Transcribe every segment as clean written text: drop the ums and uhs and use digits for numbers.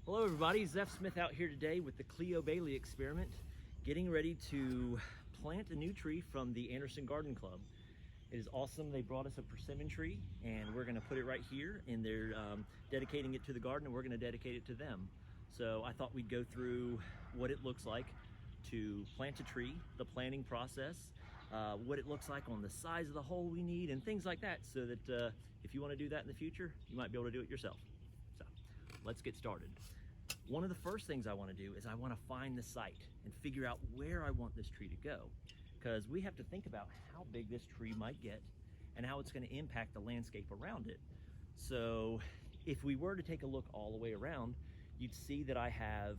Hello everybody, Zeph Smith out here today with the Cleo Bailey experiment, getting ready to plant a new tree from the Anderson Garden Club. It is awesome. They brought us a persimmon tree and we're gonna put it right here, and they're dedicating it to the garden and we're gonna dedicate it to them. So I thought we'd go through what it looks like to plant a tree, the planting process, what it looks like on the size of the hole we need and things like that, so that if you wanna do that in the future, you might be able to do it yourself. So let's get started. One of the first things I want to do is I want to find the site and figure out where I want this tree to go, because we have to think about how big this tree might get and how it's going to impact the landscape around it. So if we were to take a look all the way around, you'd see that I have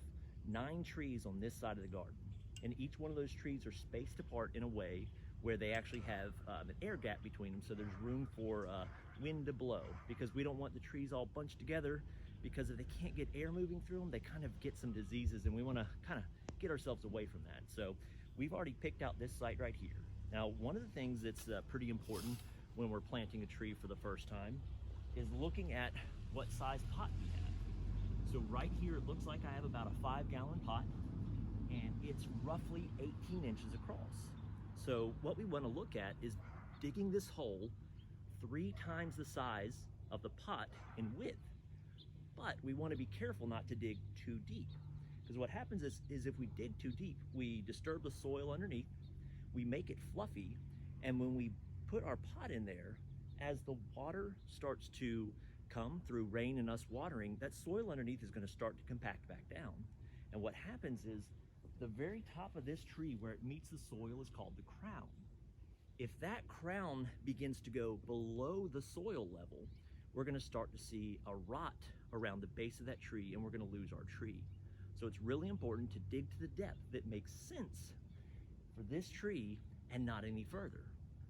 9 trees on this side of the garden, and each one of those trees are spaced apart in a way where they actually have an air gap between them, so there's room for wind to blow, because we don't want the trees all bunched together, because if they can't get air moving through them, they kind of get some diseases, and we want to kind of get ourselves away from that. So we've already picked out this site right here. Now, one of the things that's pretty important when we're planting a tree for the first time is looking at what size pot we have. So right here, it looks like I have about a 5-gallon pot, and it's roughly 18 inches across. So what we want to look at is digging this hole 3 times the size of the pot in width. But we want to be careful not to dig too deep, because what happens is if we dig too deep, we disturb the soil underneath, we make it fluffy, and when we put our pot in there, as the water starts to come through rain and us watering, that soil underneath is going to start to compact back down. And what happens is the very top of this tree, where it meets the soil, is called the crown. If that crown begins to go below the soil level, we're going to start to see a rot around the base of that tree, and we're going to lose our tree. So it's really important to dig to the depth that makes sense for this tree and not any further.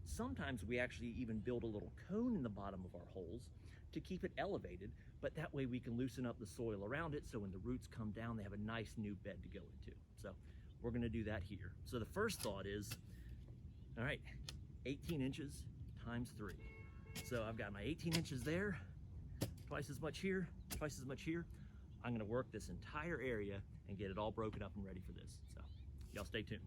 Sometimes we actually even build a little cone in the bottom of our holes to keep it elevated, but that way we can loosen up the soil around it, so when the roots come down, they have a nice new bed to go into. So we're going to do that here. So the first thought is, all right, 18 inches times 3. So I've got my 18 inches there, twice as much here, twice as much here. I'm gonna work this entire area and get it all broken up and ready for this. So y'all stay tuned.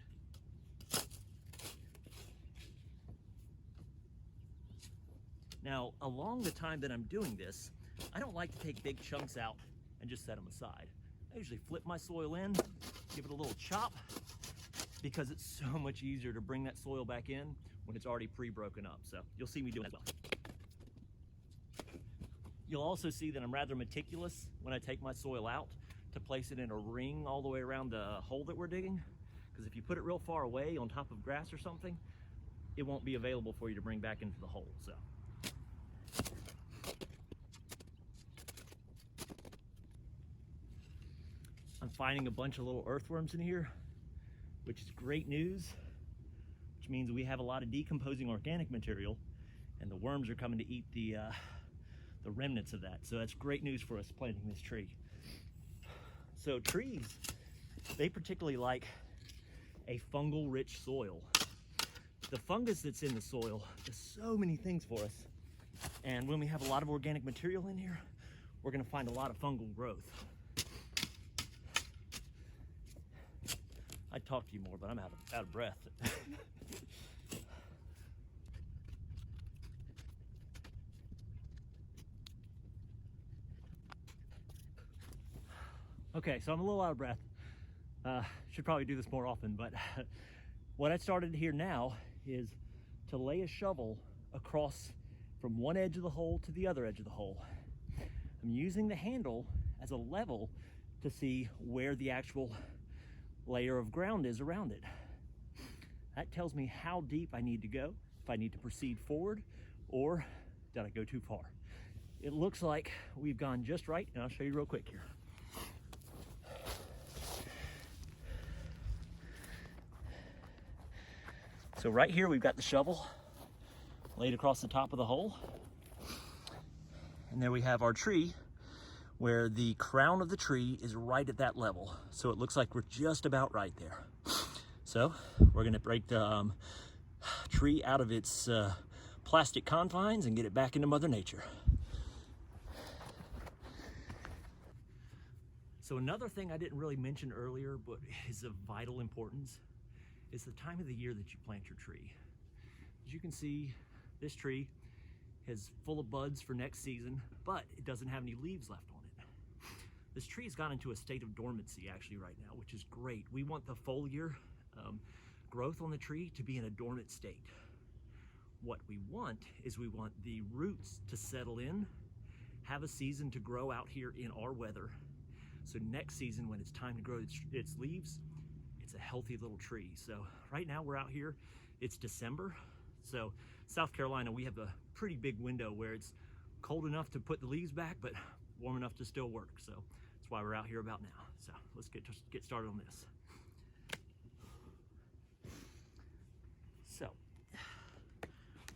Now, along the time that I'm doing this, I don't like to take big chunks out and just set them aside. I usually flip my soil in, give it a little chop, because it's so much easier to bring that soil back in when it's already pre-broken up. So you'll see me doing that as well. You'll also see that I'm rather meticulous when I take my soil out to place it in a ring all the way around the hole that we're digging, because if you put it real far away on top of grass or something, it won't be available for you to bring back into the hole. So I'm finding a bunch of little earthworms in here, which is great news, which means we have a lot of decomposing organic material, and the worms are coming to eat the remnants of that. So that's great news for us planting this tree. So trees, they particularly like a fungal rich soil. The fungus that's in the soil does so many things for us. And when we have a lot of organic material in here, we're gonna find a lot of fungal growth. I'd talk to you more, but I'm out of breath. Okay, so I'm a little out of breath. Should probably do this more often, but what I started here now is to lay a shovel across from one edge of the hole to the other edge of the hole. I'm using the handle as a level to see where the actual layer of ground is around it. That tells me how deep I need to go, if I need to proceed forward, or did I go too far? It looks like we've gone just right, and I'll show you real quick here. So right here, we've got the shovel laid across the top of the hole. And there we have our tree, where the crown of the tree is right at that level. So it looks like we're just about right there. So we're gonna break the tree out of its plastic confines and get it back into Mother Nature. So another thing I didn't really mention earlier, but is of vital importance, is the time of the year that you plant your tree. As you can see, this tree is full of buds for next season, but it doesn't have any leaves left on it. This tree has gone into a state of dormancy actually right now, which is great. We want the foliar growth on the tree to be in a dormant state. What we want is we want the roots to settle in, have a season to grow out here in our weather. So next season, when it's time to grow its leaves, it's a healthy little tree. So right now we're out here, it's December. So South Carolina, we have a pretty big window where it's cold enough to put the leaves back, but warm enough to still work. So that's why we're out here about now. So let's get started on this. So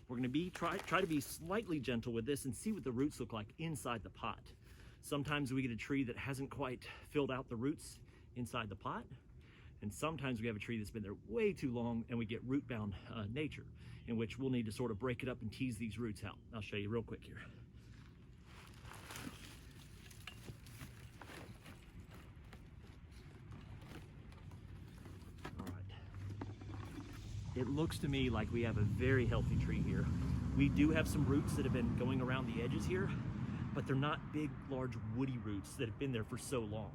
we're gonna try to be slightly gentle with this and see what the roots look like inside the pot. Sometimes we get a tree that hasn't quite filled out the roots inside the pot. And sometimes we have a tree that's been there way too long and we get root-bound nature, in which we'll need to sort of break it up and tease these roots out. I'll show you real quick here. All right. It looks to me like we have a very healthy tree here. We do have some roots that have been going around the edges here, but they're not big, large, woody roots that have been there for so long.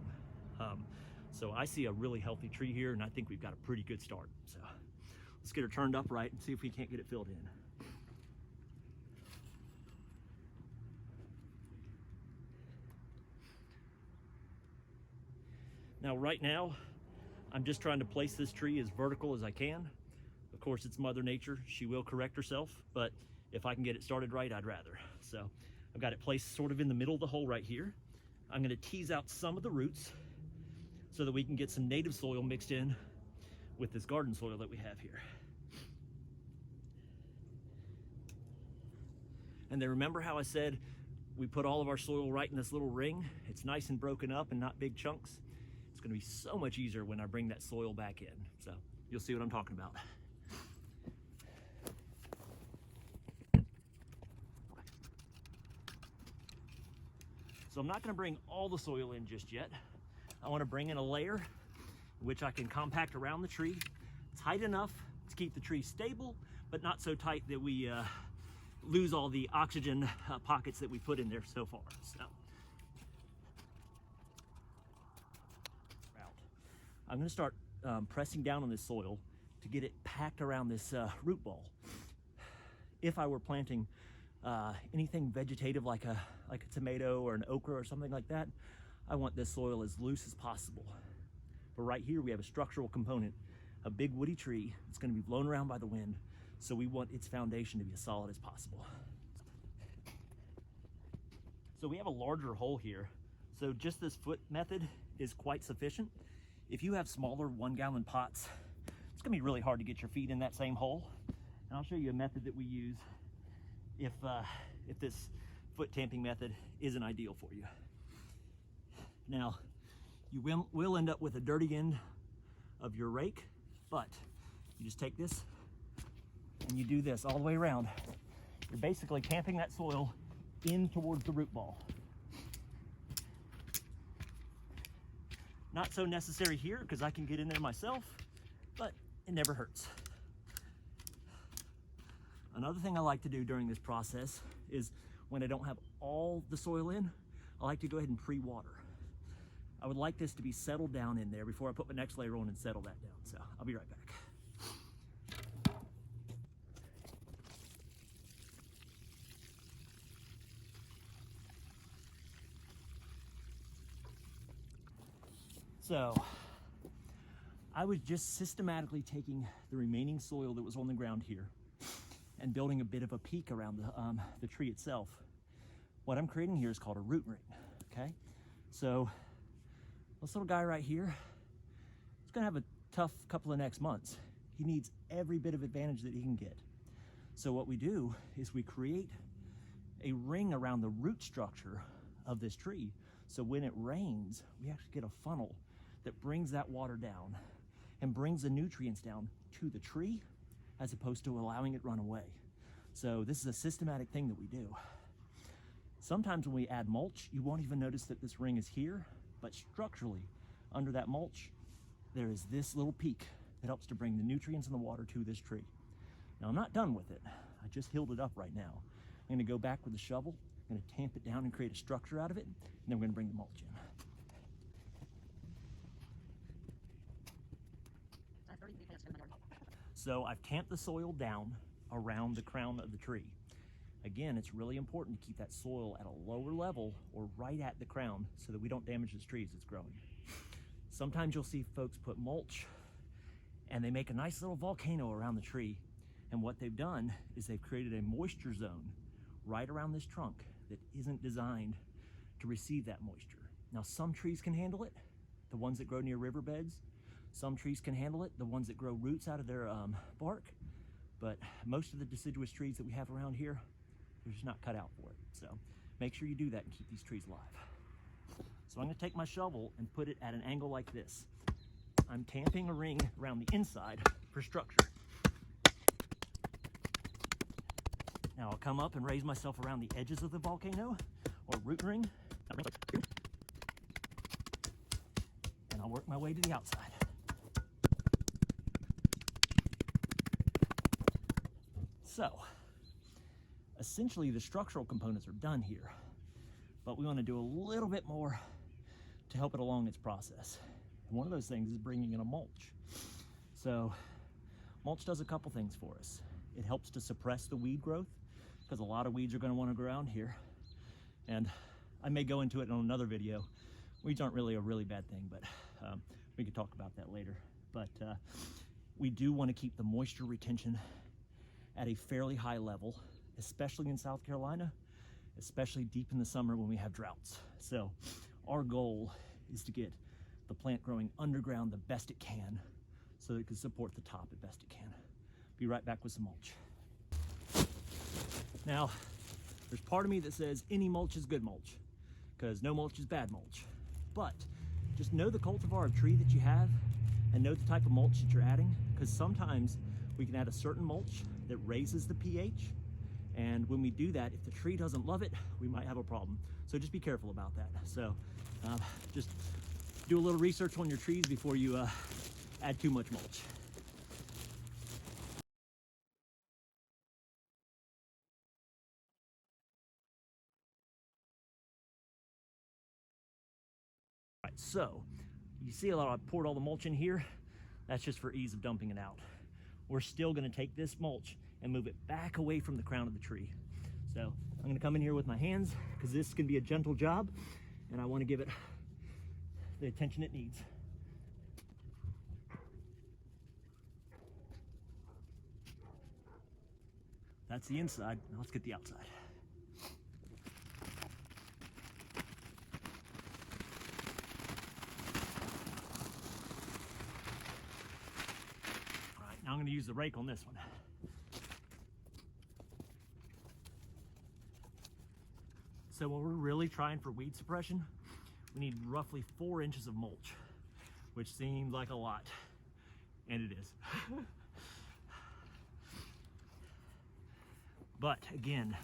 So I see a really healthy tree here, and I think we've got a pretty good start. So let's get her turned upright and see if we can't get it filled in. Now, right now, I'm just trying to place this tree as vertical as I can. Of course, it's Mother Nature. She will correct herself, but if I can get it started right, I'd rather. So I've got it placed sort of in the middle of the hole right here. I'm gonna tease out some of the roots so that we can get some native soil mixed in with this garden soil that we have here. And then remember how I said we put all of our soil right in this little ring? It's nice and broken up and not big chunks. It's gonna be so much easier when I bring that soil back in. So you'll see what I'm talking about. So I'm not gonna bring all the soil in just yet. I wanna bring in a layer which I can compact around the tree, tight enough to keep the tree stable, but not so tight that we lose all the oxygen pockets that we put in there so far. So I'm gonna start pressing down on this soil to get it packed around this root ball. If I were planting anything vegetative like a tomato or an okra or something like that, I want this soil as loose as possible. But right here we have a structural component, a big woody tree that's going to be blown around by the wind, so we want its foundation to be as solid as possible. So we have a larger hole here, so just this foot method is quite sufficient. If you have smaller 1-gallon pots, it's going to be really hard to get your feet in that same hole. And I'll show you a method that we use if this foot tamping method isn't ideal for you. Now, you will end up with a dirty end of your rake, but you just take this and you do this all the way around. You're basically tamping that soil in towards the root ball. Not so necessary here because I can get in there myself, but it never hurts. Another thing I like to do during this process is when I don't have all the soil in, I like to go ahead and pre-water. I would like this to be settled down in there before I put my next layer on and settle that down. So I'll be right back. So I was just systematically taking the remaining soil that was on the ground here and building a bit of a peak around the tree itself. What I'm creating here is called a root ring, okay? So this little guy right here, he's gonna have a tough couple of next months. He needs every bit of advantage that he can get. So what we do is we create a ring around the root structure of this tree. So when it rains, we actually get a funnel that brings that water down and brings the nutrients down to the tree as opposed to allowing it run away. So this is a systematic thing that we do. Sometimes when we add mulch, you won't even notice that this ring is here But structurally, under that mulch, there is this little peak that helps to bring the nutrients in the water to this tree. Now, I'm not done with it. I just healed it up right now. I'm gonna go back with the shovel, I'm gonna tamp it down and create a structure out of it, and then we're gonna bring the mulch in. So I've tamped the soil down around the crown of the tree. Again, it's really important to keep that soil at a lower level or right at the crown so that we don't damage this tree as it's growing. Sometimes you'll see folks put mulch and they make a nice little volcano around the tree. And what they've done is they've created a moisture zone right around this trunk that isn't designed to receive that moisture. Now, some trees can handle it, the ones that grow near riverbeds. Some trees can handle it, the ones that grow roots out of their bark. But most of the deciduous trees that we have around here, they're just not cut out for it. So make sure you do that and keep these trees alive. So I'm gonna take my shovel and put it at an angle like this. I'm tamping a ring around the inside for structure. Now I'll come up and raise myself around the edges of the volcano or root ring. And I'll work my way to the outside. So, essentially the structural components are done here, but we want to do a little bit more to help it along its process. And one of those things is bringing in a mulch. So, mulch does a couple things for us. It helps to suppress the weed growth, because a lot of weeds are going to want to grow around here. And I may go into it in another video. Weeds aren't really a really bad thing, but we can talk about that later. But we do want to keep the moisture retention at a fairly high level, especially in South Carolina, especially deep in the summer when we have droughts. So our goal is to get the plant growing underground the best it can so that it can support the top as best it can. Be right back with some mulch. Now, there's part of me that says any mulch is good mulch because no mulch is bad mulch. But just know the cultivar of tree that you have and know the type of mulch that you're adding, because sometimes we can add a certain mulch that raises the pH, and when we do that, if the tree doesn't love it, we might have a problem. So just be careful about that. So just do a little research on your trees before you add too much mulch. All right, so you see I poured all the mulch in here. That's just for ease of dumping it out. We're still gonna take this mulch and move it back away from the crown of the tree. So I'm gonna come in here with my hands because this can be a gentle job and I wanna give it the attention it needs. That's the inside. Now let's get the outside. All right, now I'm going to use the rake on this one. So when we're really trying for weed suppression, we need roughly 4 inches of mulch, which seems like a lot, and it is. But again,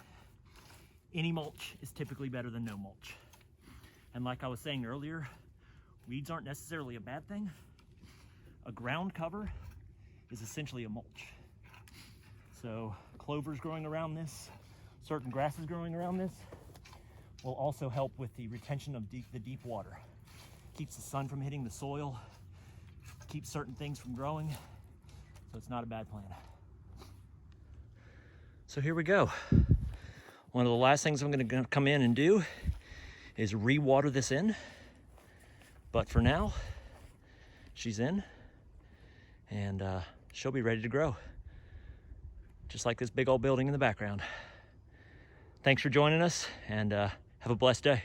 any mulch is typically better than no mulch. And like I was saying earlier, weeds aren't necessarily a bad thing. A ground cover is essentially a mulch. So clovers growing around this, certain grasses growing around this, will also help with the retention of the deep water. Keeps the sun from hitting the soil, keeps certain things from growing, so it's not a bad plan. So here we go. One of the last things I'm going to come in and do is re-water this in. But for now, she's in and she'll be ready to grow. Just like this big old building in the background. Thanks for joining us and have a blessed day.